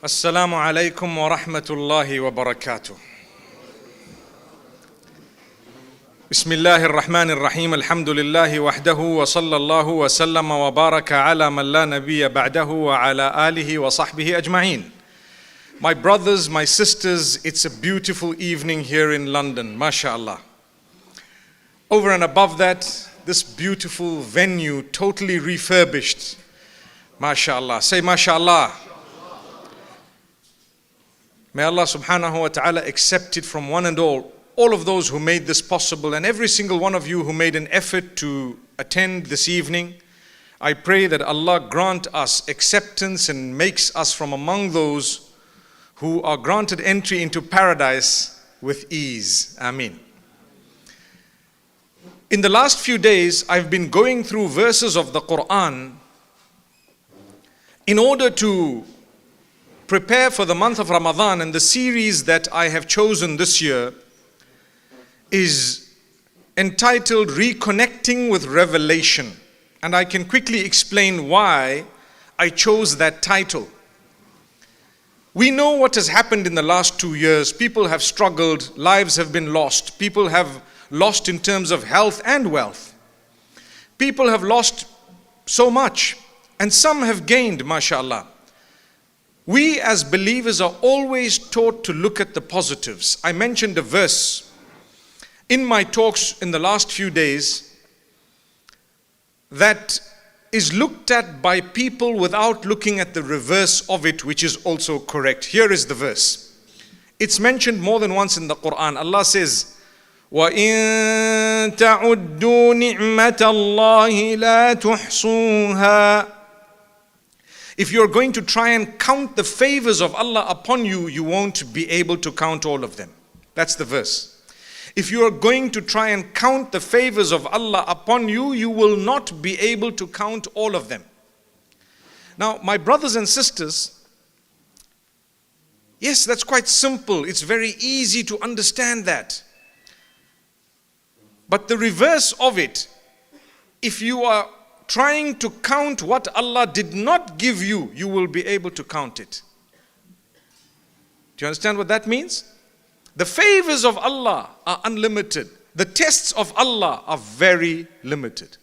Assalamu alaikum wa rahmatullahi wa barakatuh. Bismillah-ir-Rahman-ir-Raheem. Alhamdulillahi wahdahu wa sallallahu wa sallama wa baraka ala man la nabiyya ba'dahu wa ala alihi wa sahbihi ajma'een. My brothers, my sisters, it's a beautiful evening here in London, mashallah. Over and above that, this beautiful venue totally refurbished, mashallah. Say mashallah. May Allah subhanahu wa ta'ala accept it from one and all of those who made this possible, and every single one of you who made an effort to attend this evening. I pray that Allah grant us acceptance and makes us from among those who are granted entry into paradise with ease. Ameen. In the last few days, I've been going through verses of the Quran in order to prepare for the month of Ramadan, and the series that I have chosen this year is entitled Reconnecting with Revelation. And I can quickly explain why I chose that title. We know what has happened in the last 2 years. People have struggled, lives have been lost. People have lost in terms of health and wealth. People have lost so much, and some have gained, mashallah. We as believers are always taught to look at the positives. I mentioned a verse in my talks in the last few days that is looked at by people without looking at the reverse of it, which is also correct. Here is the verse. It's mentioned more than once in the Quran. Allah says, وَإِن تَعُدُّوا نِعْمَةَ اللَّهِ لَا تُحْصُوهَا. If you're going to try and count the favors of Allah upon you, you won't be able to count all of them. That's the verse. If you are going to try and count the favors of Allah upon you, you will not be able to count all of them. Now, my brothers and sisters, yes, that's quite simple. It's very easy to understand that. But the reverse of it, if you are trying to count what Allah did not give you, you will be able to count it. Do you understand what that means? The favors of Allah are unlimited. The tests of Allah are very limited.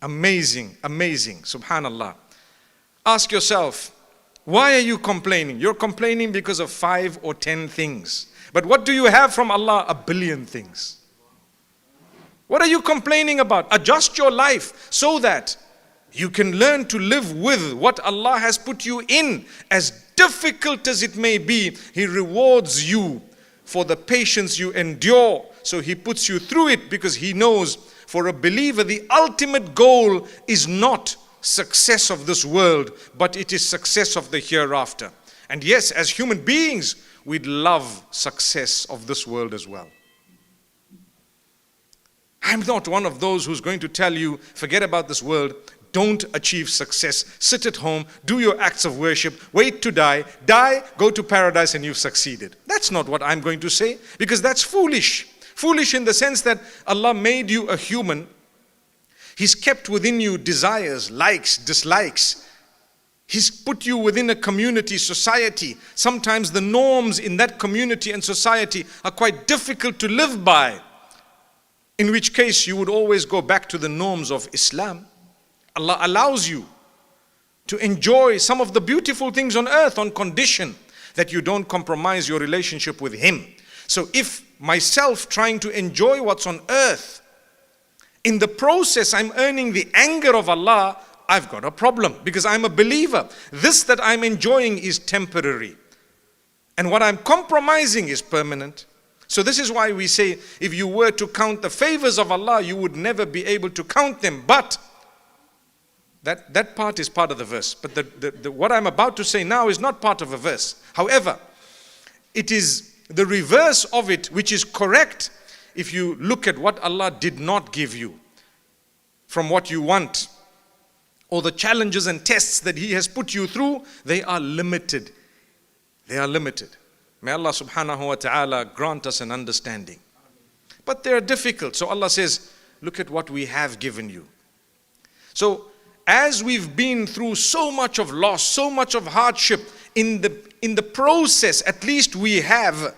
Amazing, amazing, subhanallah. Ask yourself, why are you complaining? You're complaining because of 5 or 10 things. But what do you have from Allah? 1 billion things. What are you complaining about? Adjust your life so that you can learn to live with what Allah has put you in. As difficult as it may be, He rewards you for the patience you endure. So He puts you through it because He knows for a believer the ultimate goal is not success of this world, but it is success of the hereafter. And yes, as human beings, we'd love success of this world as well. I'm not one of those who's going to tell you, forget about this world, don't achieve success, sit at home, do your acts of worship, wait to die, go to paradise and you've succeeded. That's not what I'm going to say, because that's foolish. Foolish in the sense that Allah made you a human. He's kept within you desires, likes, dislikes. He's put you within a community, society. Sometimes the norms in that community and society are quite difficult to live by. In which case you would always go back to the norms of Islam. Allah allows you to enjoy some of the beautiful things on earth on condition that you don't compromise your relationship with Him. So if myself trying to enjoy what's on earth, in the process I'm earning the anger of Allah, I've got a problem because I'm a believer. This that I'm enjoying is temporary. And what I'm compromising is permanent. So this is why we say, if you were to count the favors of Allah, you would never be able to count them. But that part is part of the verse. But what I'm about to say now is not part of a verse. However, it is the reverse of it, which is correct if you look at what Allah did not give you from what you want, or the challenges and tests that He has put you through. They are limited. They are limited. May Allah subhanahu wa ta'ala grant us an understanding. But they are difficult. So Allah says, look at what we have given you. So as we've been through so much of loss, so much of hardship in the process, at least we have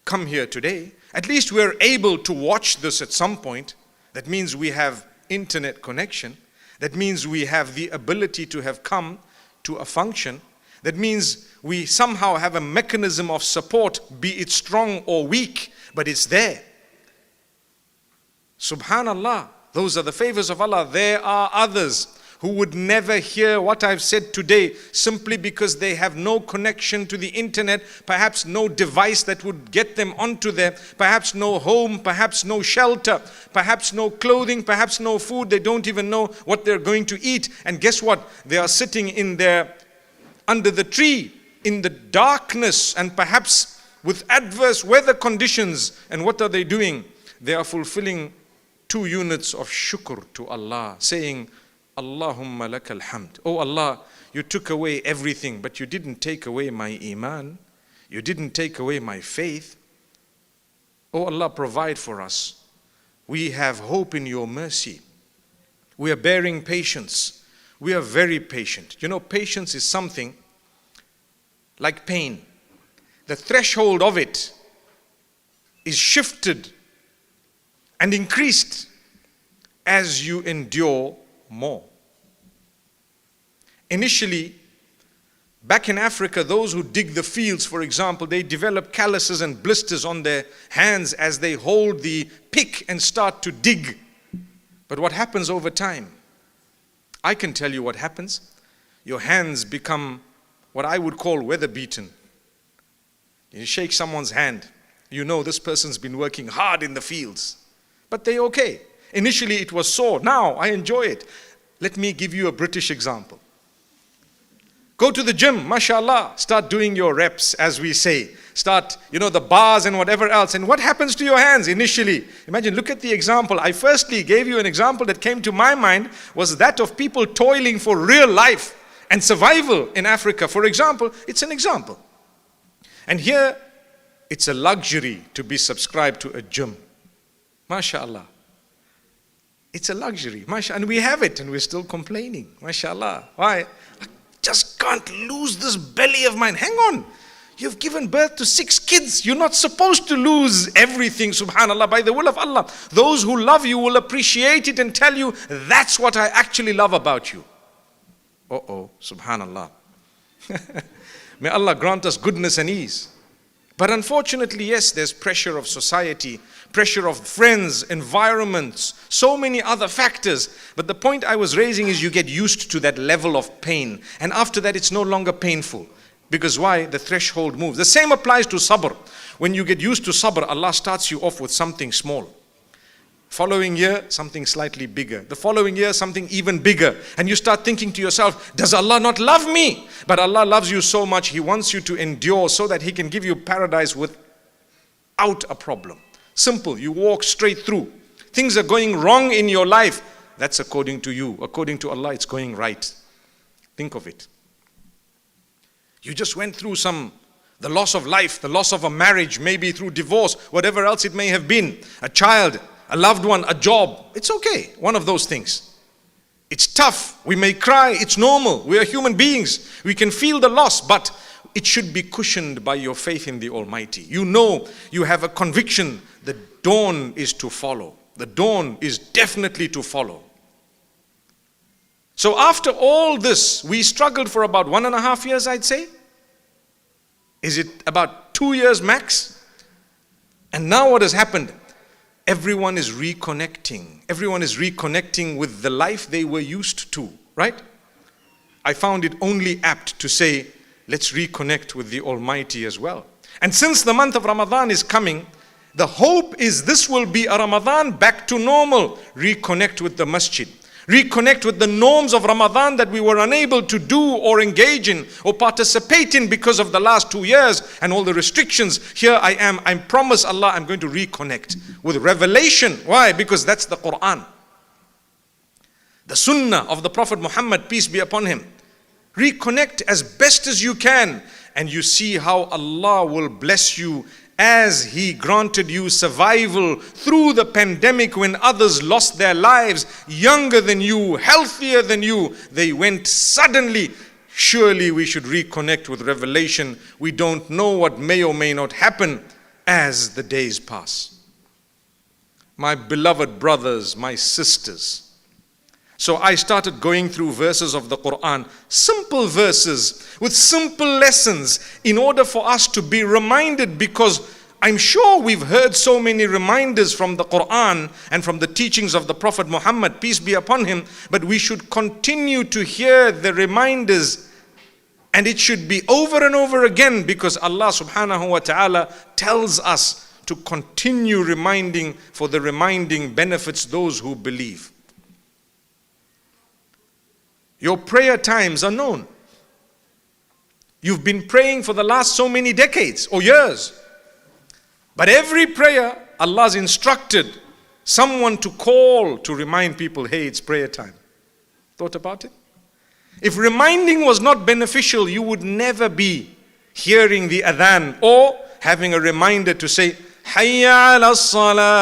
come here today. At least we're able to watch this at some point. That means we have internet connection. That means we have the ability to have come to a function. That means we somehow have a mechanism of support, be it strong or weak, but it's there. Subhanallah, those are the favors of Allah. There are others who would never hear what I've said today simply because they have no connection to the internet, perhaps no device that would get them onto there, perhaps no home, perhaps no shelter, perhaps no clothing, perhaps no food. They don't even know what they're going to eat. And guess what? They are sitting under the tree in the darkness and perhaps with adverse weather conditions. And what are they doing? They are fulfilling 2 units of shukr to Allah, saying, Allahumma lakal hamd. Oh Allah, you took away everything, but you didn't take away my iman. You didn't take away my faith. Oh Allah, provide for us. We have hope in your mercy. We are bearing patience. We are very patient. You know, patience is something like pain. The threshold of it is shifted and increased as you endure more. Initially, back in Africa, those who dig the fields, for example, they develop calluses and blisters on their hands as they hold the pick and start to dig. But what happens over time? I can tell you what happens. Your hands become what I would call weather beaten. You shake someone's hand, you know this person's been working hard in the fields. But they're okay. Initially it was sore. Now I enjoy it. Let me give you a British example. Go to the gym, mashallah. Start doing your reps, as we say. Start, the bars and whatever else. And what happens to your hands initially? Imagine, look at the example. I firstly gave you an example that came to my mind was that of people toiling for real life and survival in Africa. For example, it's an example. And here, it's a luxury to be subscribed to a gym. MashaAllah. It's a luxury. And we have it and we're still complaining. MashaAllah. Why? I just can't lose this belly of mine. Hang on. You've given birth to 6 kids. You're not supposed to lose everything, subhanAllah, by the will of Allah. Those who love you will appreciate it and tell you, that's what I actually love about you. Subhanallah. May Allah grant us goodness and ease. But unfortunately, yes, there's pressure of society, pressure of friends, environments, so many other factors. But the point I was raising is you get used to that level of pain. And after that, it's no longer painful. Because why? The threshold moves. The same applies to sabr. When you get used to sabr, Allah starts you off with something small. Following year, something slightly bigger. The following year, something even bigger. And you start thinking to yourself, does Allah not love me? But Allah loves you so much, He wants you to endure so that He can give you paradise without a problem. Simple, you walk straight through. Things are going wrong in your life. That's according to you. According to Allah, it's going right. Think of it. You just went through the loss of life, the loss of a marriage, maybe through divorce, whatever else it may have been. A child, a loved one, a job. It's okay, one of those things. It's tough, we may cry, it's normal. We are human beings. We can feel the loss, but it should be cushioned by your faith in the Almighty. You know, you have a conviction, the dawn is to follow. The dawn is definitely to follow. So after all this, we struggled for about 1.5 years, I'd say. Is it about 2 years max? And now what has happened? Everyone is reconnecting. Everyone is reconnecting with the life they were used to, right? I found it only apt to say, let's reconnect with the Almighty as well. And since the month of Ramadan is coming, the hope is this will be a Ramadan back to normal. Reconnect with the masjid. Reconnect with the norms of Ramadan that we were unable to do or engage in or participate in because of the last 2 years and all the restrictions. Here I am. I promise Allah I'm going to reconnect with revelation. Why? Because that's the Quran. The Sunnah of the Prophet Muhammad, peace be upon him. Reconnect as best as you can, and you see how Allah will bless you as He granted you survival through the pandemic when others lost their lives, younger than you, healthier than you. They went suddenly surely we should reconnect with revelation. We don't know what may or may not happen as the days pass. My beloved brothers, my sisters. So I started going through verses of the Quran, simple verses with simple lessons, in order for us to be reminded, because I'm sure we've heard so many reminders from the Quran and from the teachings of the Prophet Muhammad, peace be upon him, but we should continue to hear the reminders, and it should be over and over again, because Allah subhanahu wa ta'ala tells us to continue reminding, for the reminding benefits those who believe. Your prayer times are known. You've been praying for the last so many decades or years. But every prayer, Allah's instructed someone to call to remind people, hey, it's prayer time. Thought about it? If reminding was not beneficial, you would never be hearing the adhan or having a reminder to say, hayya ala salah,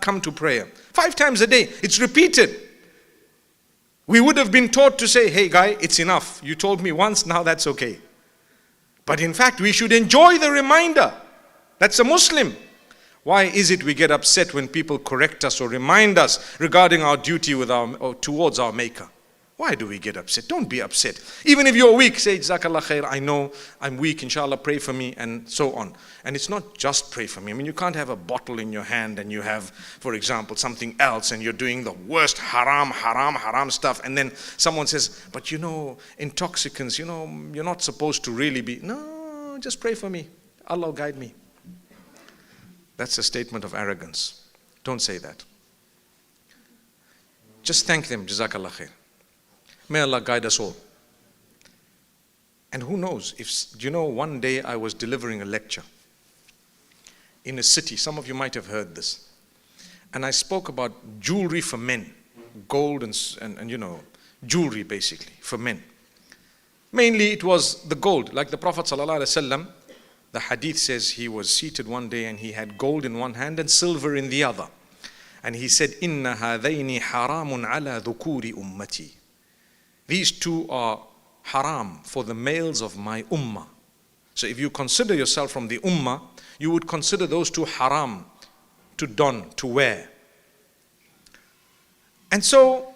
come to prayer. 5 times a day, it's repeated. We would have been taught to say, hey guy, it's enough. You told me once, now that's okay. But in fact, we should enjoy the reminder. That's a Muslim. Why is it we get upset when people correct us or remind us regarding our duty with or towards our Maker? Why do we get upset? Don't be upset. Even if you're weak, say, Jazakallah khair, I know I'm weak, inshallah, pray for me, and so on. And it's not just pray for me. I mean, you can't have a bottle in your hand and you have, for example, something else, and you're doing the worst haram stuff, and then someone says, but you know, intoxicants, you know, you're not supposed to really be. No, just pray for me. Allah will guide me. That's a statement of arrogance. Don't say that. Just thank them, Jazakallah khair. May Allah guide us all. And who knows, do you know, one day I was delivering a lecture in a city. Some of you might have heard this. And I spoke about jewelry for men. Gold and you know, jewelry basically for men. Mainly it was the gold. Like the Prophet ﷺ, the hadith says he was seated one day and he had gold in one hand and silver in the other. And he said, Inna hadayni haramun ala dhukuri ummati. These two are haram for the males of my ummah. So if you consider yourself from the ummah, you would consider those two haram to don, to wear. And so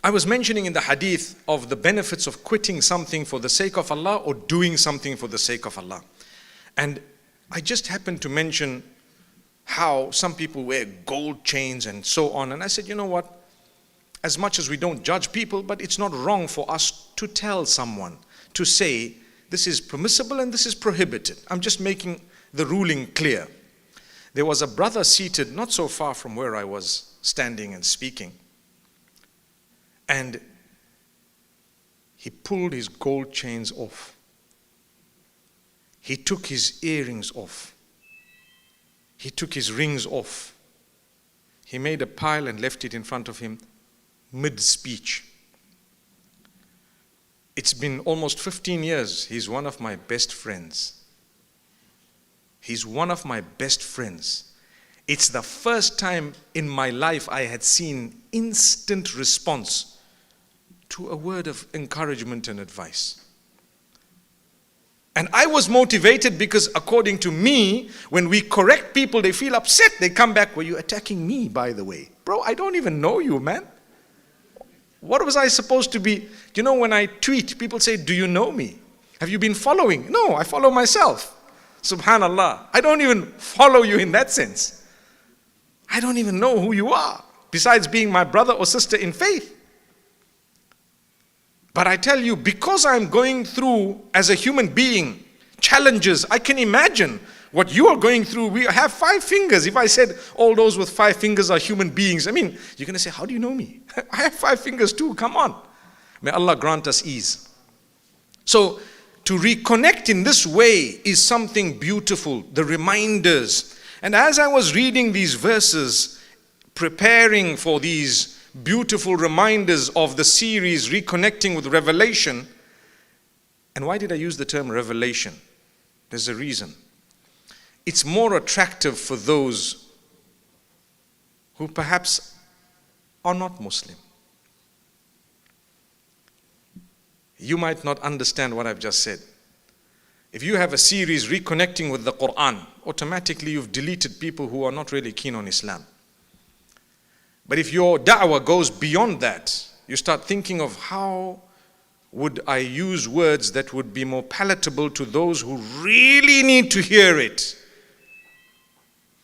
I was mentioning in the hadith of the benefits of quitting something for the sake of Allah or doing something for the sake of Allah. And I just happened to mention how some people wear gold chains and so on. And I said, you know what? As much as we don't judge people, but it's not wrong for us to tell someone, to say, this is permissible and this is prohibited. I'm just making the ruling clear. There was a brother seated not so far from where I was standing and speaking. And he pulled his gold chains off. He took his earrings off. He took his rings off. He made a pile and left it in front of him mid-speech. It's been almost 15 years. He's one of my best friends. He's one of my best friends. It's the first time in my life I had seen instant response to a word of encouragement and advice. And I was motivated because according to me, when we correct people, they feel upset. They come back, were you attacking me, by the way? Bro, I don't even know you, man. What was I supposed to be? You know, when I tweet, people say, do you know me? Have you been following? No, I follow myself. Subhanallah. I don't even follow you in that sense. I don't even know who you are, besides being my brother or sister in faith. But I tell you, because I'm going through, as a human being, challenges, I can imagine what you are going through. We have 5 fingers. If I said all those with 5 fingers are human beings, I mean, you're going to say, how do you know me? I have 5 fingers too, come on. May Allah grant us ease. So, to reconnect in this way is something beautiful, the reminders. And as I was reading these verses, preparing for these beautiful reminders of the series, Reconnecting with Revelation, and why did I use the term revelation? There's a reason. It's more attractive for those who perhaps are not Muslim. you might not understand what I've just said. If you have a series reconnecting with the Quran, automatically you've deleted people who are not really keen on Islam. But if your da'wah goes beyond that, you start thinking of how would I use words that would be more palatable to those who really need to hear it.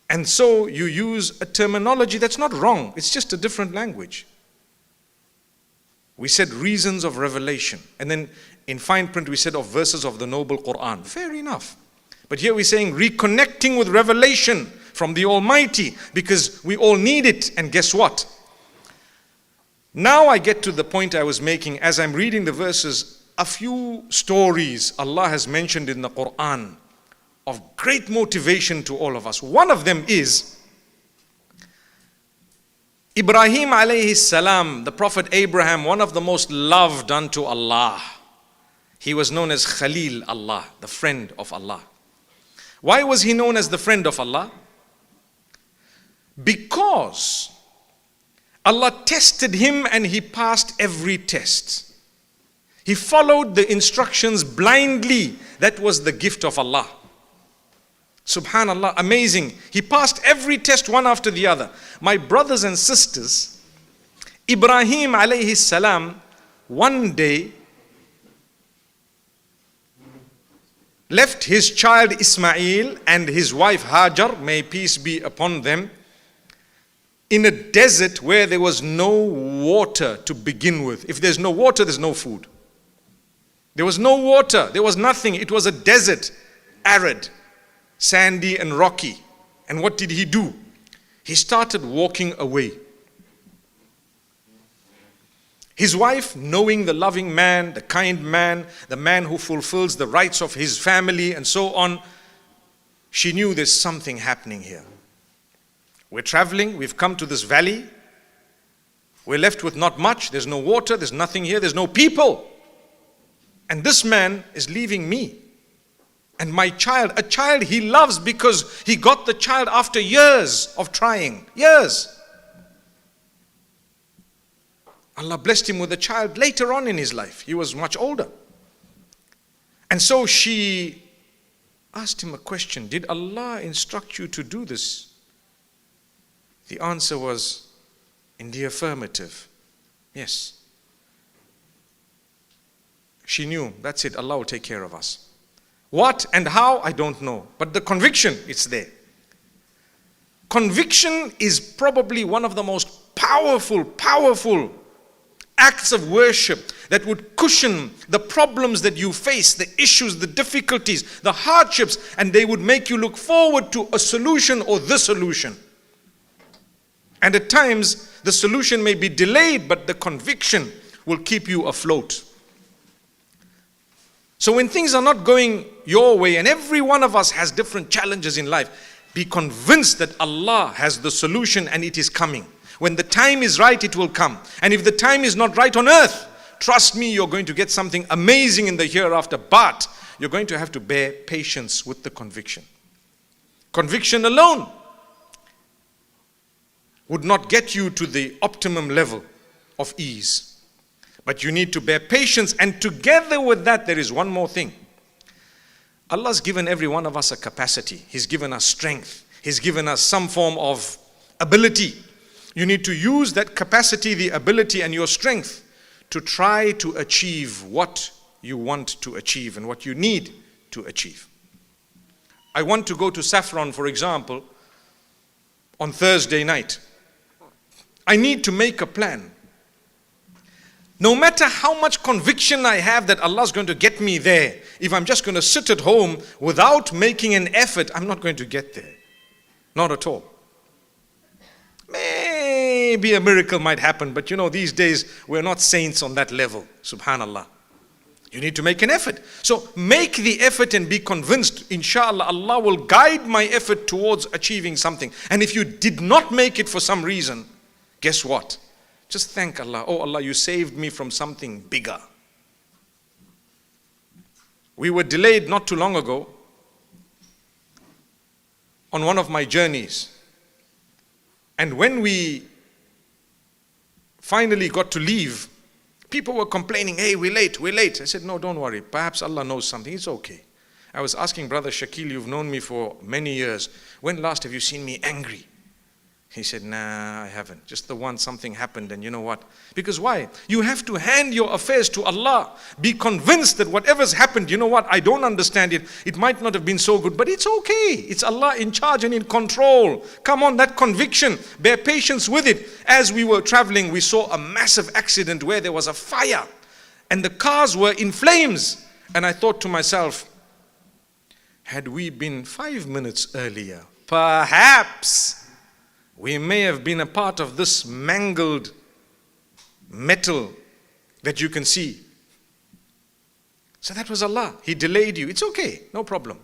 And so you use a terminology that's not wrong, it's just a different language. We said reasons of revelation, and then in fine print we said of verses of the noble Quran. Fair enough. But here we're saying reconnecting with revelation from the Almighty, because we all need it. And guess what? Now I get to the point I was making as I'm reading the verses. A few stories Allah has mentioned in the Quran of great motivation to all of us. One of them is Ibrahim alayhi salam, the Prophet Abraham, one of the most loved unto Allah. He was known as Khalil Allah, the friend of Allah. Why was he known as the friend of Allah? Because Allah tested him and he passed every test. He followed the instructions blindly. That was the gift of Allah. Subhanallah, amazing. He passed every test one after the other. My brothers and sisters, Ibrahim alayhi salam one day left his child Ismail and his wife Hajar, may peace be upon them, in a desert where there was no water to begin with. If there's no water, there's no food. There was no water, there was nothing. It was a desert, arid, sandy and rocky. And what did he do? He started walking away. His wife, knowing the loving man, the kind man, the man who fulfills the rights of his family and so on, she knew there's something happening here. We're traveling, we've come to this valley, we're left with not much, there's no water, there's nothing here, there's no people. And this man is leaving me. And my child, a child he loves because he got the child after years of trying, years. Allah blessed him with a child later on in his life. He was much older. And so she asked him a question. Did Allah instruct you to do this? The answer was in the affirmative. Yes. She knew, that's it, Allah will take care of us. What and how, I don't know. But the conviction, it's there. Conviction is probably one of the most powerful acts of worship that would cushion the problems that you face, the issues, the difficulties, the hardships, and they would make you look forward to a solution or the solution. And at times, the solution may be delayed, but the conviction will keep you afloat. So when things are not going your way, and every one of us has different challenges in life, be convinced that Allah has the solution and it is coming. When the time is right, it will come. And if the time is not right on earth, trust me, you're going to get something amazing in the hereafter, but you're going to have to bear patience with the conviction. Conviction alone would not get you to the optimum level of ease. But you need to bear patience, and together with that, there is one more thing. Allah's given every one of us a capacity. He's given us strength. He's given us some form of ability. You need to use that capacity, the ability, and your strength to try to achieve what you want to achieve and what you need to achieve. I want to go to Saffron, for example, on Thursday night. I need to make a plan. No matter how much conviction I have that Allah's going to get me there, if I'm just going to sit at home without making an effort, I'm not going to get there. Not at all. Maybe a miracle might happen, but these days we're not saints on that level. Subhanallah. You need to make an effort. So make the effort and be convinced, inshallah, Allah will guide my effort towards achieving something. And if you did not make it for some reason, guess what? Just thank Allah. Oh Allah, you saved me from something bigger. We were delayed not too long ago on one of my journeys. And when we finally got to leave, People were complaining, hey, we're late, we're late. I said, no, don't worry. Perhaps Allah knows something. It's okay. I was asking Brother Shakil, you've known me for many years. When last have you seen me angry? He said, nah, I haven't. Just the one, something happened, and you know what? Because why? You have to hand your affairs to Allah. Be convinced that whatever's happened, you know what? I don't understand it. It might not have been so good, but it's okay. It's Allah in charge and in control. Come on, that conviction. Bear patience with it. As we were traveling, we saw a massive accident where there was a fire and the cars were in flames. And I thought to myself, had we been 5 minutes earlier, perhaps we may have been a part of this mangled metal that you can see. So that was Allah. He delayed you. It's okay. No problem.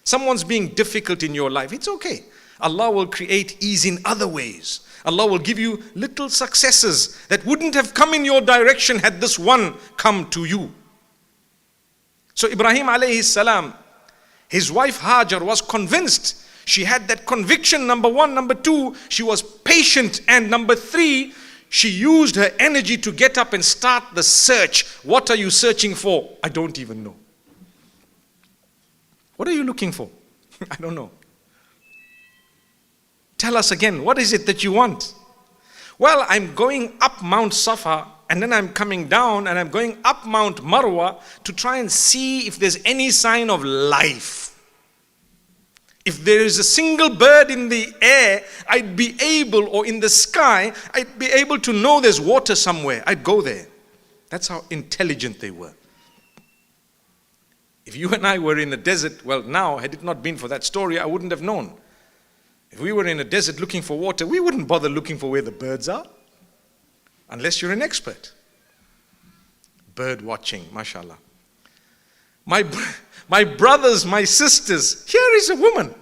Someone's being difficult in your life. It's okay. Allah will create ease in other ways. Allah will give you little successes that wouldn't have come in your direction had this one come to you. So Ibrahim alayhi salam, his wife Hajar was convinced. She had that conviction, number one. Number two, she was patient. And number three, she used her energy to get up and start the search. What are you searching for? I don't even know. What are you looking for? I don't know. Tell us again, what is it that you want? Well, I'm going up Mount Safa, and then I'm coming down, and I'm going up Mount Marwa to try and see if there's any sign of life. If there is a single bird in the air, I'd be able, or in the sky, I'd be able to know there's water somewhere. I'd go there. That's how intelligent they were. If you and I were in a desert, well now, had it not been for that story, I wouldn't have known. If we were in a desert looking for water, we wouldn't bother looking for where the birds are. Unless you're an expert. Bird watching, mashallah. My brothers, my sisters, here is a woman.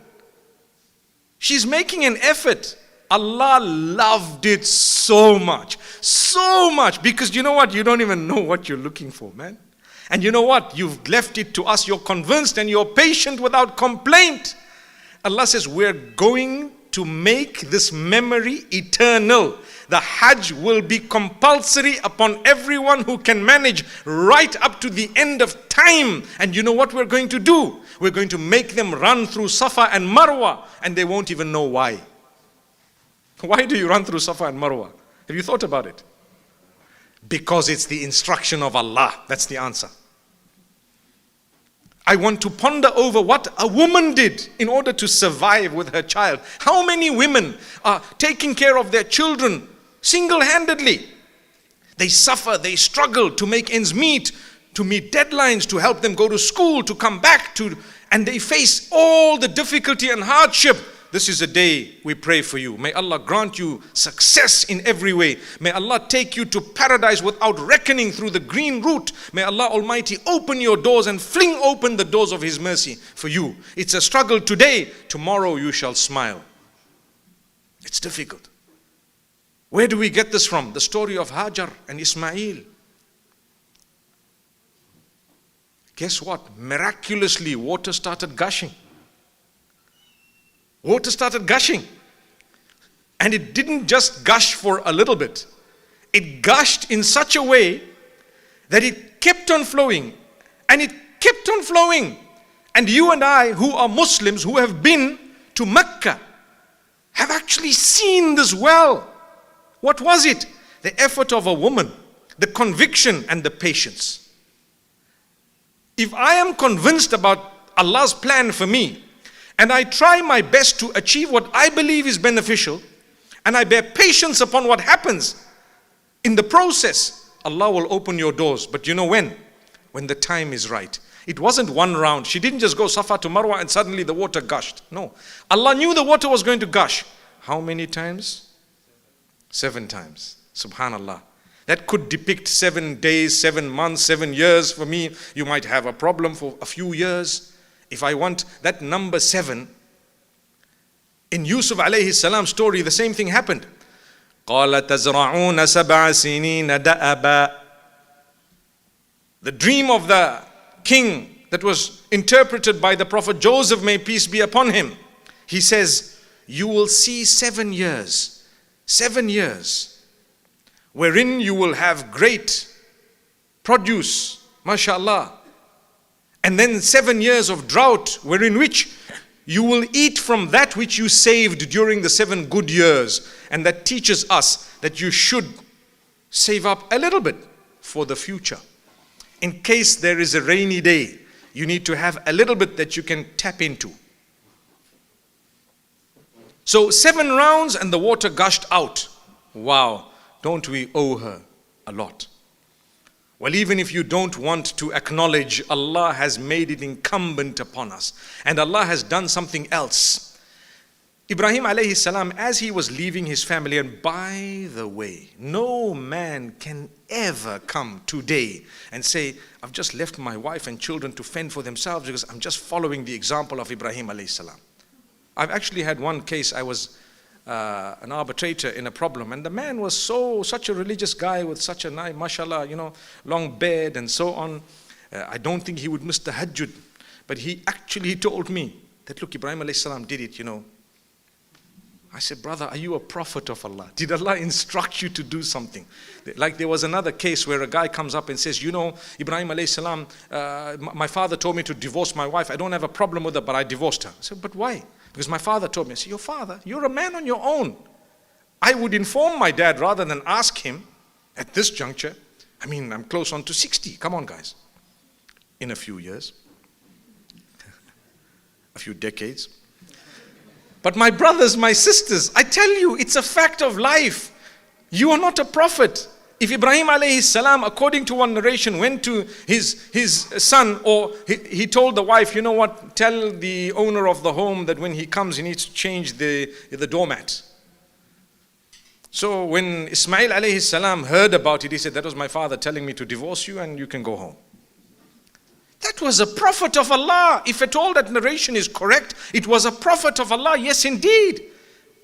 She's making an effort. Allah loved it so much, because you know what? You don't even know what you're looking for, man. And you know what? You've left it to us. You're convinced and you're patient without complaint. Allah says, we're going to make this memory eternal. The Hajj will be compulsory upon everyone who can manage right up to the end of time. And you know what we're going to do? We're going to make them run through Safa and Marwa, and they won't even know why. Why do you run through Safa and Marwa? Have you thought about it? Because it's the instruction of Allah. That's the answer. I want to ponder over what a woman did in order to survive with her child. How many women are taking care of their children single-handedly? They suffer, they struggle to make ends meet, to meet deadlines, to help them go to school, to come back to, and they face all the difficulty and hardship. This is a day we pray for you. May Allah grant you success in every way. May Allah take you to paradise without reckoning through the green route. May Allah Almighty open your doors and fling open the doors of His mercy for you. It's a struggle today. Tomorrow you shall smile. It's difficult. Where do we get this from? The story of Hajar and Ismail. Guess what? Miraculously, water started gushing. Water started gushing. And it didn't just gush for a little bit. It gushed in such a way that it kept on flowing. And it kept on flowing. And you and I, who are Muslims, who have been to Mecca, have actually seen this well. What was it? The effort of a woman, the conviction and the patience. If I am convinced about Allah's plan for me, and I try my best to achieve what I believe is beneficial, and I bear patience upon what happens in the process, Allah will open your doors. But you know when? When the time is right. It wasn't one round. She didn't just go Safa to Marwa and suddenly the water gushed. No. Allah knew the water was going to gush. How many times? 7 times. Subhanallah. That could depict 7 days, 7 months, 7 years. For me, you might have a problem for a few years. If I want that number 7, in Yusuf alayhi salam's story, the same thing happened. قَالَ تَزْرَعُونَ سَبْعَ سِنِينَ دَأَبًا. The dream of the king that was interpreted by the Prophet Joseph, may peace be upon him. He says, you will see 7 years, 7 years, wherein you will have great produce, mashallah. And then 7 years of drought, wherein which you will eat from that which you saved during the 7 good years. And that teaches us that you should save up a little bit for the future. In case there is a rainy day, you need to have a little bit that you can tap into. So 7 rounds and the water gushed out. Wow, don't we owe her a lot? Well, even if you don't want to acknowledge, Allah has made it incumbent upon us. And Allah has done something else. Ibrahim alayhi salam, as he was leaving his family, and by the way, no man can ever come today and say, I've just left my wife and children to fend for themselves because I'm just following the example of Ibrahim alayhi salam. I've actually had one case. I was an arbitrator in a problem, and the man was such a religious guy with such a nice, mashallah, long beard and so on. I don't think he would miss the Hajjud, but he actually told me that, look, Ibrahim alayhi salam did it, I said, brother, are you a prophet of Allah? Did Allah instruct you to do something? Like there was another case where a guy comes up and says, Ibrahim alayhi salam, my father told me to divorce my wife. I don't have a problem with her, but I divorced her. I said, but why? Because my father told me. I said, your father? You're a man on your own. I would inform my dad rather than ask him at this juncture. I mean, I'm close on to 60. Come on, guys. In a few years. A few decades. But my brothers, my sisters, I tell you, it's a fact of life. You are not a prophet. If Ibrahim alayhi salam, according to one narration, went to his son, or he told the wife, you know what, tell the owner of the home that when he comes, he needs to change the doormat. So when Ismail alayhi salam heard about it, he said, that was my father telling me to divorce you and you can go home. That was a prophet of Allah. If at all that narration is correct, it was a prophet of Allah. Yes, indeed.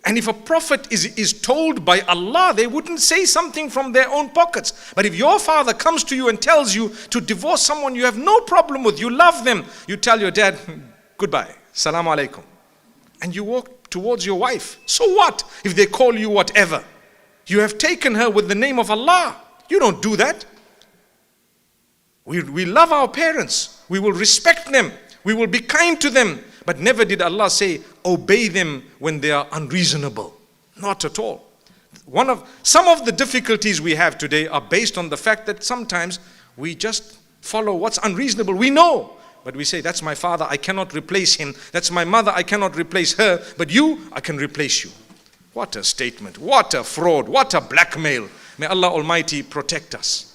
And if a prophet is told by Allah, they wouldn't say something from their own pockets. But if your father comes to you and tells you to divorce someone you have no problem with, you love them, you tell your dad, goodbye, salam alaikum. And you walk towards your wife. So what if they call you whatever? You have taken her with the name of Allah. You don't do that. We love our parents. We will respect them. We will be kind to them. But never did Allah say, obey them when they are unreasonable. Not at all. Some of the difficulties we have today are based on the fact that sometimes we just follow what's unreasonable. We know. But we say, that's my father, I cannot replace him. That's my mother, I cannot replace her. But you, I can replace you. What a statement. What a fraud. What a blackmail. May Allah Almighty protect us.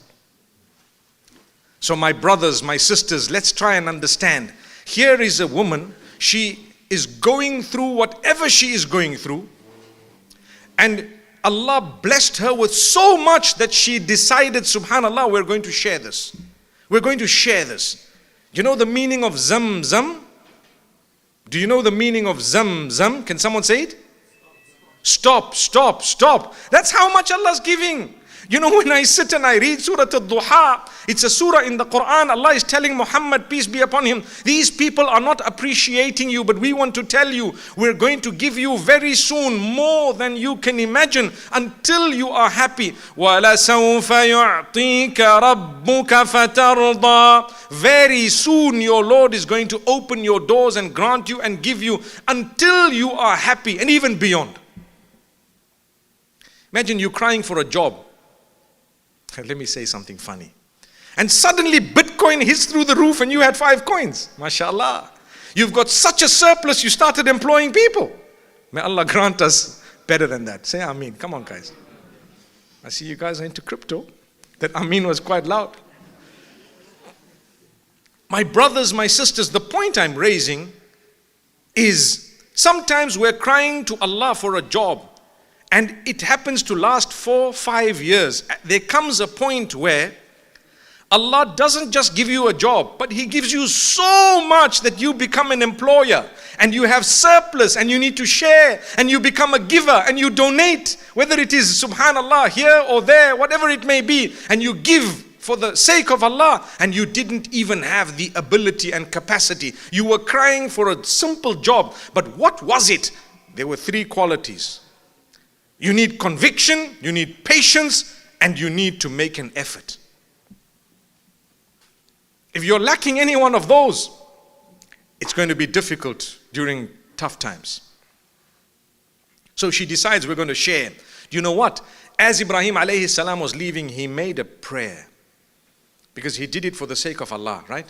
So my brothers, my sisters, let's try and understand. Here is a woman, she is going through whatever she is going through. And Allah blessed her with so much that she decided, subhanallah, we're going to share this. We're going to share this. You know the meaning of Zam-Zam? Do you know the meaning of Zam-Zam? Can someone say it? Stop, stop, stop. That's how much Allah's giving. You know, when I sit and I read Surah Al-Duha, it's a surah in the Quran. Allah is telling Muhammad, peace be upon him, these people are not appreciating you, but we want to tell you, we're going to give you very soon more than you can imagine until you are happy. وَلَسَوْفَ يُعْطِيكَ رَبُّكَ فَتَرْضَى. Very soon your Lord is going to open your doors and grant you and give you until you are happy and even beyond. Imagine you crying for a job. Let me say something funny. And suddenly Bitcoin hits through the roof and you had 5 coins. MashaAllah. You've got such a surplus, you started employing people. May Allah grant us better than that. Say Ameen. Come on, guys. I see you guys are into crypto. That Ameen was quite loud. My brothers, my sisters, the point I'm raising is sometimes we're crying to Allah for a job. And it happens to last 4-5 years. There comes a point where Allah doesn't just give you a job, but He gives you so much that you become an employer and you have surplus and you need to share and you become a giver and you donate, whether it is subhanallah here or there, whatever it may be, and you give for the sake of Allah, and you didn't even have the ability and capacity. You were crying for a simple job, but what was it? There were 3 qualities. You need conviction, you need patience, and you need to make an effort. If you're lacking any one of those, it's going to be difficult during tough times. So she decides we're going to share. Do you know what? As Ibrahim alayhi salam was leaving, he made a prayer. Because he did it for the sake of Allah, right?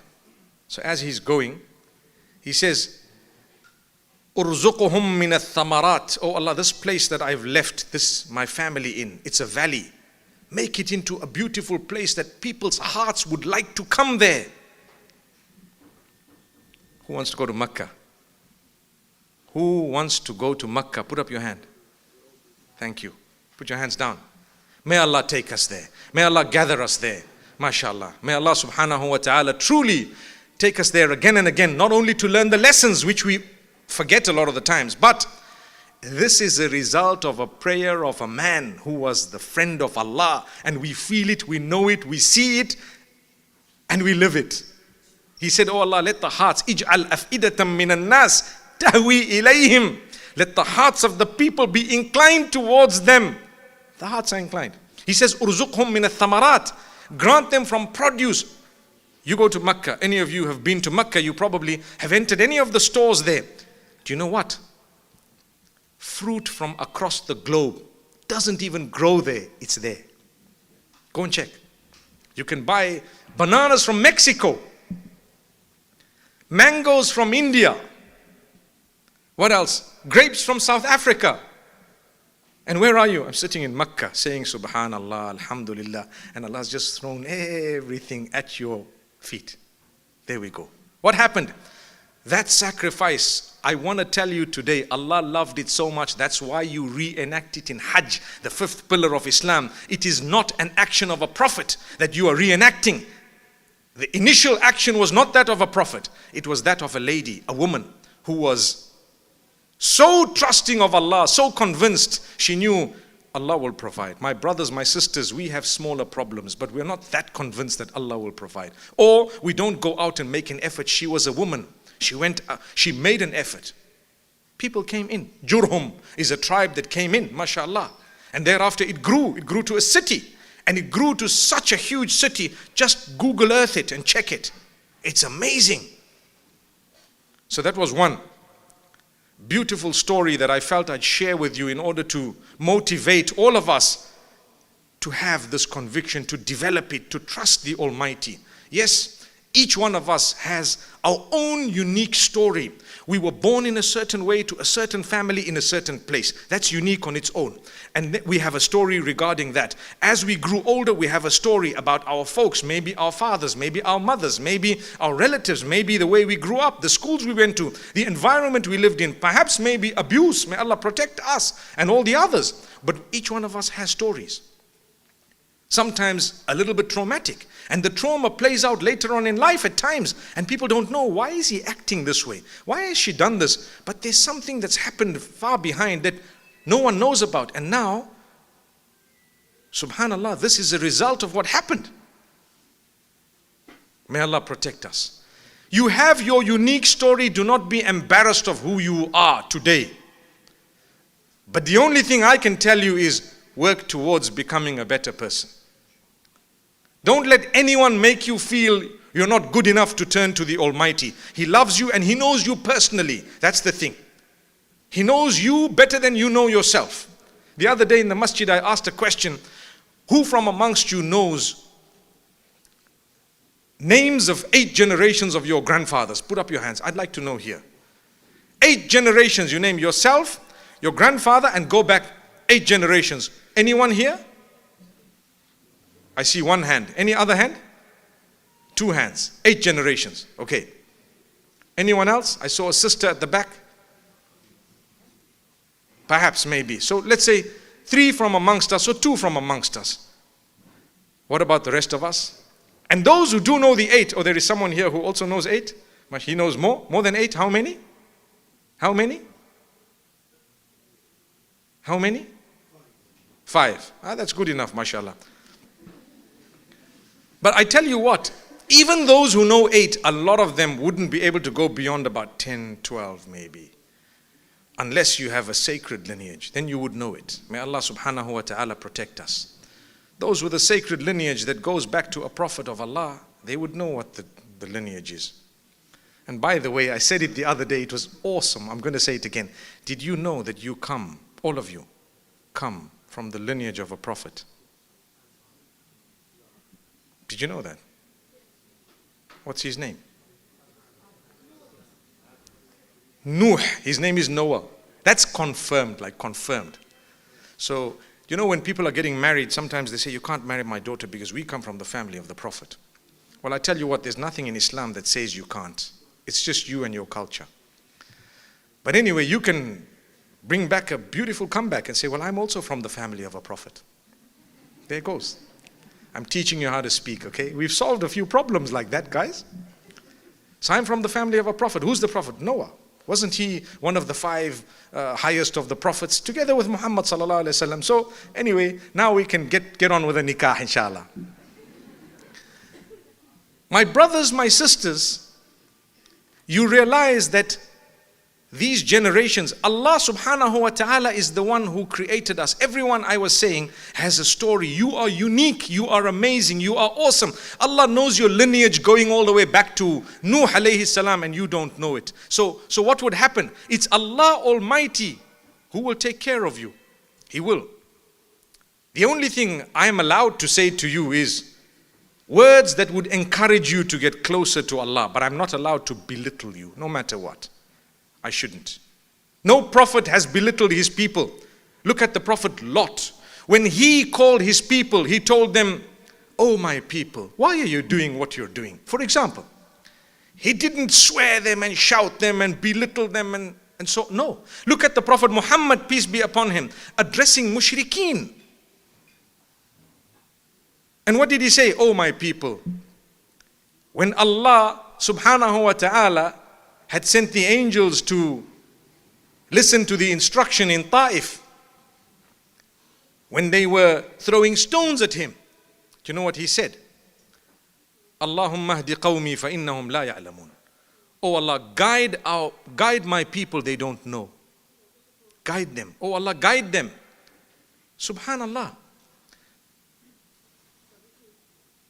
So as he's going, he says, Urzuquhum min ath-thamarat. Oh Allah, this place that I've left my family in, it's a valley. Make it into a beautiful place that people's hearts would like to come there. Who wants to go to Makkah? Who wants to go to Makkah? Put up your hand. Thank you. Put your hands down. May Allah take us there. May Allah gather us there. MashaAllah. May Allah subhanahu wa ta'ala truly take us there again and again, not only to learn the lessons which we forget a lot of the times, but this is a result of a prayer of a man who was the friend of Allah, and we feel it, we know it, we see it, and we live it. He said, oh Allah, let the hearts, ij'al af'idatam minan nas tahwi ilayhim. Let the hearts of the people be inclined towards them. The hearts are inclined. He says, urzuqhum min ath-thamarat. Grant them from produce. You go to Makkah, any of you have been to Makkah, you probably have entered any of the stores there. Do you know what? Fruit from across the globe doesn't even grow there, it's there. Go and check. You can buy bananas from Mexico, mangoes from India. What else? Grapes from South Africa. And where are you? I'm sitting in Makkah saying Subhanallah, Alhamdulillah, and Allah's just thrown everything at your feet. There we go. What happened? That sacrifice, I want to tell you today, Allah loved it so much. That's why you reenact it in Hajj, the fifth pillar of Islam. It is not an action of a prophet that you are reenacting. The initial action was not that of a prophet. It was that of a lady, a woman, who was so trusting of Allah, so convinced, she knew Allah will provide. My brothers, my sisters, we have smaller problems, but we're not that convinced that Allah will provide. Or we don't go out and make an effort. She was a woman. She made an effort. People came in. Jurhum is a tribe that came in, mashallah. And thereafter it grew to a city. And it grew to such a huge city. Just Google Earth it and check it. It's amazing. So that was one beautiful story that I felt I'd share with you in order to motivate all of us to have this conviction, to develop it, to trust the Almighty. Yes, each one of us has our own unique story. We were born in a certain way to a certain family in a certain place. That's unique on its own. And we have a story regarding that. As we grew older, we have a story about our folks, maybe our fathers, maybe our mothers, maybe our relatives, maybe the way we grew up, the schools we went to, the environment we lived in, perhaps maybe abuse. May Allah protect us and all the others. But each one of us has stories. Sometimes a little bit traumatic. And the trauma plays out later on in life at times. And people don't know, why is he acting this way? Why has she done this? But there's something that's happened far behind that no one knows about. And now, subhanallah, this is a result of what happened. May Allah protect us. You have your unique story. Do not be embarrassed of who you are today. But the only thing I can tell you is work towards becoming a better person. Don't let anyone make you feel you're not good enough to turn to the Almighty. He loves you and He knows you personally. That's the thing. He knows you better than you know yourself. The other day in the masjid, I asked a question. Who from amongst you knows names of 8 generations of your grandfathers? Put up your hands. I'd like to know here. 8 generations. You name yourself, your grandfather, and go back 8 generations. Anyone here? I see one hand. Any other hand? 2 hands. 8 generations. Okay. Anyone else? I saw a sister at the back. Perhaps, maybe. So let's say 3 from amongst us or 2 from amongst us. What about the rest of us? And those who do know the 8, or there is someone here who also knows 8. But he knows more. More than 8. How many? How many? How many? 5. That's good enough, mashallah. But I tell you what, even those who know 8, a lot of them wouldn't be able to go beyond about 10, 12 maybe. Unless you have a sacred lineage, then you would know it. May Allah subhanahu wa ta'ala protect us. Those with a sacred lineage that goes back to a prophet of Allah, they would know what the the lineages. And by the way, I said it the other day, it was awesome. I'm going to say it again. Did you know that you come, all of you, come from the lineage of a prophet? Did you know that? What's his name? Nuh. His name is Noah. That's confirmed, like confirmed. So, you know, when people are getting married, sometimes they say, you can't marry my daughter because we come from the family of the prophet. Well, I tell you what, there's nothing in Islam that says you can't. It's just you and your culture. But anyway, you can bring back a beautiful comeback and say, well, I'm also from the family of a prophet. There it goes. I'm teaching you how to speak, okay? We've solved a few problems like that, guys. So I'm from the family of a prophet. Who's the prophet? Noah. Wasn't he one of the 5 highest of the prophets together with Muhammad sallallahu alaihi wasallam? So anyway, now we can get on with the nikah, inshallah. My brothers, my sisters, you realize that these generations, Allah subhanahu wa ta'ala is the one who created us. Everyone, I was saying, has a story. You are unique, you are amazing, you are awesome. Allah knows your lineage going all the way back to Nuh alayhi salam, and you don't know it. So what would happen? It's Allah Almighty who will take care of you. He will. The only thing I am allowed to say to you is words that would encourage you to get closer to Allah, but I'm not allowed to belittle you, no matter what. I shouldn't. No prophet has belittled his people. Look at the prophet Lot. When he called his people, he told them, oh my people, why are you doing what you're doing? For example, he didn't swear them and shout them and belittle them and so, no. Look at the Prophet Muhammad, peace be upon him, addressing mushrikeen. And what did he say? Oh my people, when Allah subhanahu wa ta'ala had sent the angels to listen to the instruction in Taif, when they were throwing stones at him, do you know what he said? Allahumma hdi qawmi fa innahum la ya'lamun. Oh Allah, guide my people, they don't know. Guide them. Oh Allah, guide them. Subhanallah.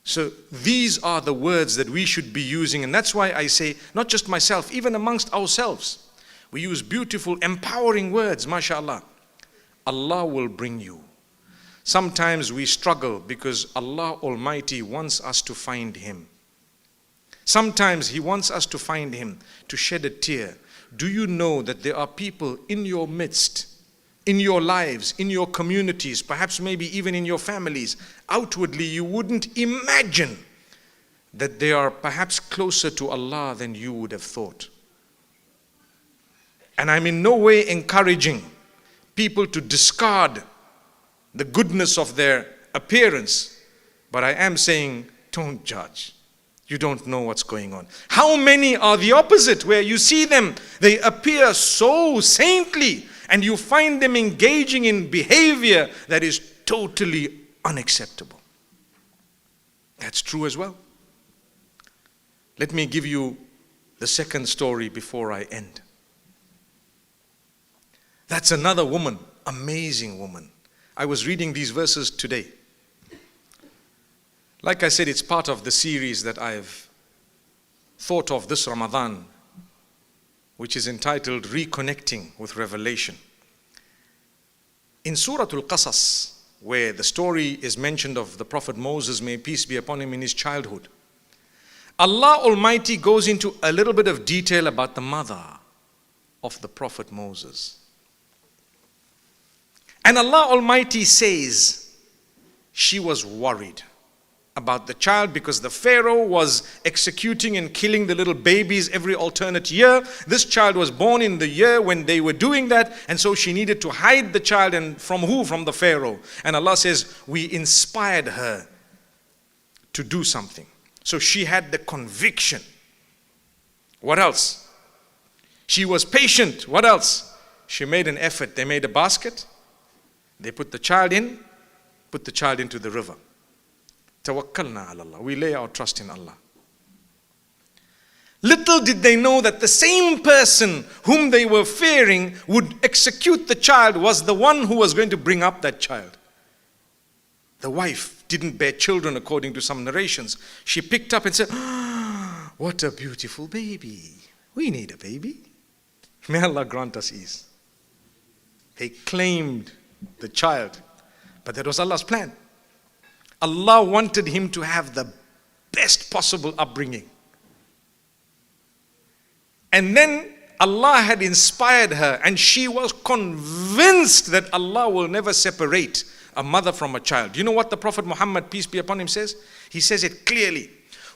So these are the words that we should be using, and that's why I say, not just myself, even amongst ourselves, we use beautiful, empowering words, mashallah. Allah will bring you. Sometimes we struggle because Allah Almighty wants us to find Him. Sometimes He wants us to find Him, to shed a tear. Do you know that there are people in your midst, in your lives, in your communities, perhaps maybe even in your families, outwardly you wouldn't imagine that they are perhaps closer to Allah than you would have thought. And I'm in no way encouraging people to discard the goodness of their appearance, but I am saying, don't judge. You don't know what's going on. How many are the opposite, where you see them, they appear so saintly, and you find them engaging in behavior that is totally unacceptable. That's true as well. Let me give you the second story before I end. That's another woman, amazing woman. I was reading these verses today. Like I said, it's part of the series that I've thought of this Ramadan, which is entitled Reconnecting with Revelation. In Surah Al-Qasas, where the story is mentioned of the Prophet Moses, may peace be upon him, in his childhood, Allah Almighty goes into a little bit of detail about the mother of the Prophet Moses. And Allah Almighty says she was worried about the child because the Pharaoh was executing and killing the little babies every alternate year. This child was born in the year when they were doing that, and so she needed to hide the child. And from who? From the Pharaoh. And Allah says, we inspired her to do something. So she had the conviction. What else? She was patient. What else? She made an effort. They made a basket. They put the child in, put the child into the river. Tawakkalna ala Allah. We lay our trust in Allah. Little did they know that the same person whom they were fearing would execute the child was the one who was going to bring up that child. The wife didn't bear children according to some narrations. She picked up and said, What a beautiful baby. We need a baby. May Allah grant us ease. They claimed the child, but that was Allah's plan. Allah wanted him to have the best possible upbringing. And then Allah had inspired her, and she was convinced that Allah will never separate a mother from a child. You know what the Prophet Muhammad, peace be upon him, says? He says it clearly.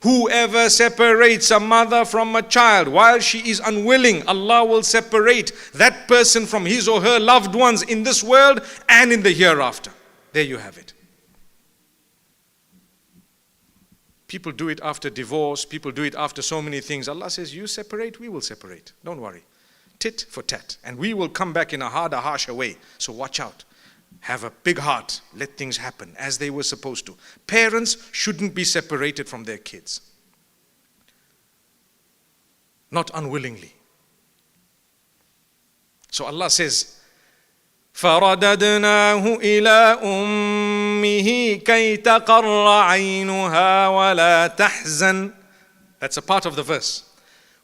Whoever separates a mother from a child while she is unwilling, Allah will separate that person from his or her loved ones in this world and in the hereafter. There you have it. People do it after divorce. People do it after so many things. Allah says, you separate, we will separate. Don't worry. Tit for tat. And we will come back in a harder, harsher way. So watch out. Have a big heart. Let things happen as they were supposed to. Parents shouldn't be separated from their kids. Not unwillingly. So Allah says, فَرَدَدْنَاهُ إِلَىٰ أُمِّهِ كَيْ تَقَرَّ عَيْنُهَا وَلَا تَحْزَنْ. That's a part of the verse.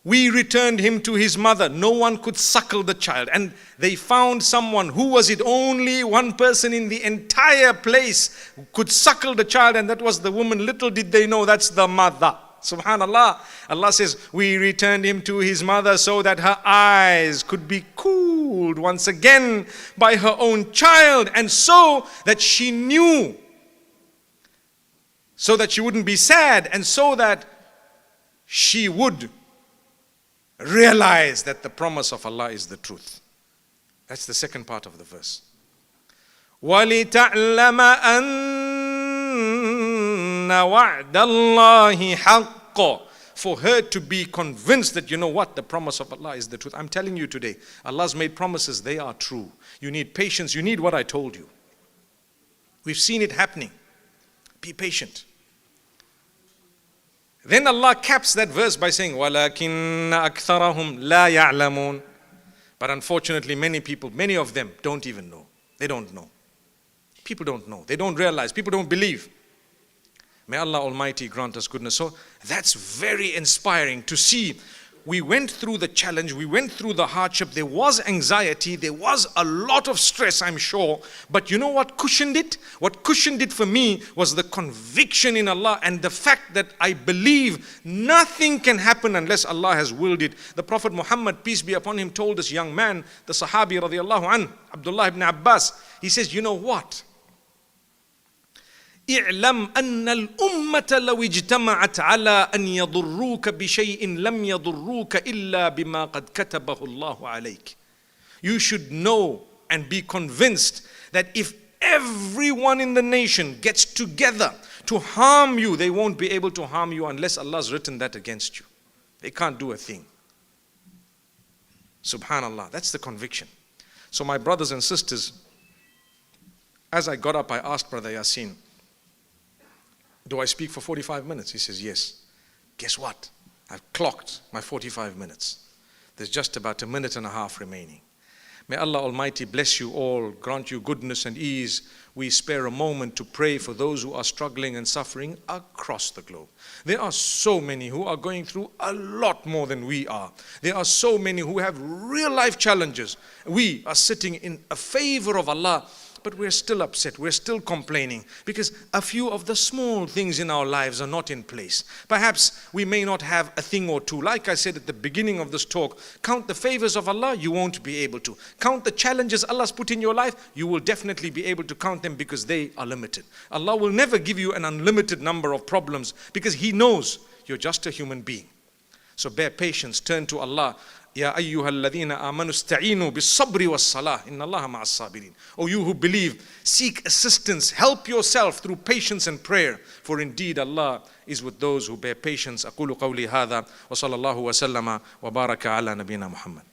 We returned him to his mother. No one could suckle the child. And they found someone. Who was it? Only one person in the entire place who could suckle the child, and that was the woman. Little did they know that's the mother. Subhanallah. Allah says, we returned him to his mother so that her eyes could be cooled once again by her own child, and so that she knew, so that she wouldn't be sad, and so that she would realize that the promise of Allah is the truth. That's the second part of the verse. وَلِتَعْلَمَ أَنَّ وَعْدَ اللَّهِ حَقٌّ. For her to be convinced that, you know what, the promise of Allah is the truth. I'm telling you today, Allah's made promises, they are true. You need patience, you need what I told you. We've seen it happening. Be patient. Then Allah caps that verse by saying, وَلَكِنَّ أَكْثَرَهُمْ لَا يَعْلَمُونَ. But unfortunately, many people, many of them don't even know. They don't know. People don't know. They don't realize. People don't believe. May Allah Almighty grant us goodness. So that's very inspiring to see. We went through the challenge, we went through the hardship, there was anxiety, there was a lot of stress, I'm sure. But you know what cushioned it? What cushioned it for me was the conviction in Allah and the fact that I believe nothing can happen unless Allah has willed it. The Prophet Muhammad, peace be upon him, told this young man, the Sahabi radiallahu anh, Abdullah ibn Abbas, he says, you know what? اعلم أن الأمة لو اجتمعت على أن يضروك بشيء لم يضروك إلا بما قد كتبه الله عليك. You should know and be convinced that if everyone in the nation gets together to harm you, they won't be able to harm you unless Allah's written that against you. They can't do a thing. Subhanallah, that's the conviction. So my brothers and sisters, as I got up, I asked Brother Yasin, do I speak for 45 minutes? He says, yes. Guess what? I've clocked my 45 minutes. There's just about a minute and a half remaining. May Allah Almighty bless you all, grant you goodness and ease. We spare a moment to pray for those who are struggling and suffering across the globe. There are so many who are going through a lot more than we are. There are so many who have real life challenges. We are sitting in a favor of Allah, but we're still upset, we're still complaining because a few of the small things in our lives are not in place. Perhaps we may not have a thing or two. Like I said at the beginning of this talk, count the favors of Allah, you won't be able to. Count the challenges Allah's put in your life, you will definitely be able to count them because they are limited. Allah will never give you an unlimited number of problems because He knows you're just a human being. So bear patience, turn to Allah. Ya ayyuhalladhina amanu ista'inu bis-sabri was-salah. Inna Allaha ma'as-sabirin. O you who believe, seek assistance, help yourself through patience and prayer. For indeed Allah is with those who bear patience. Aqulu qawli hadha wa sallallahu wa sallama wa baraka ala nabina Muhammad.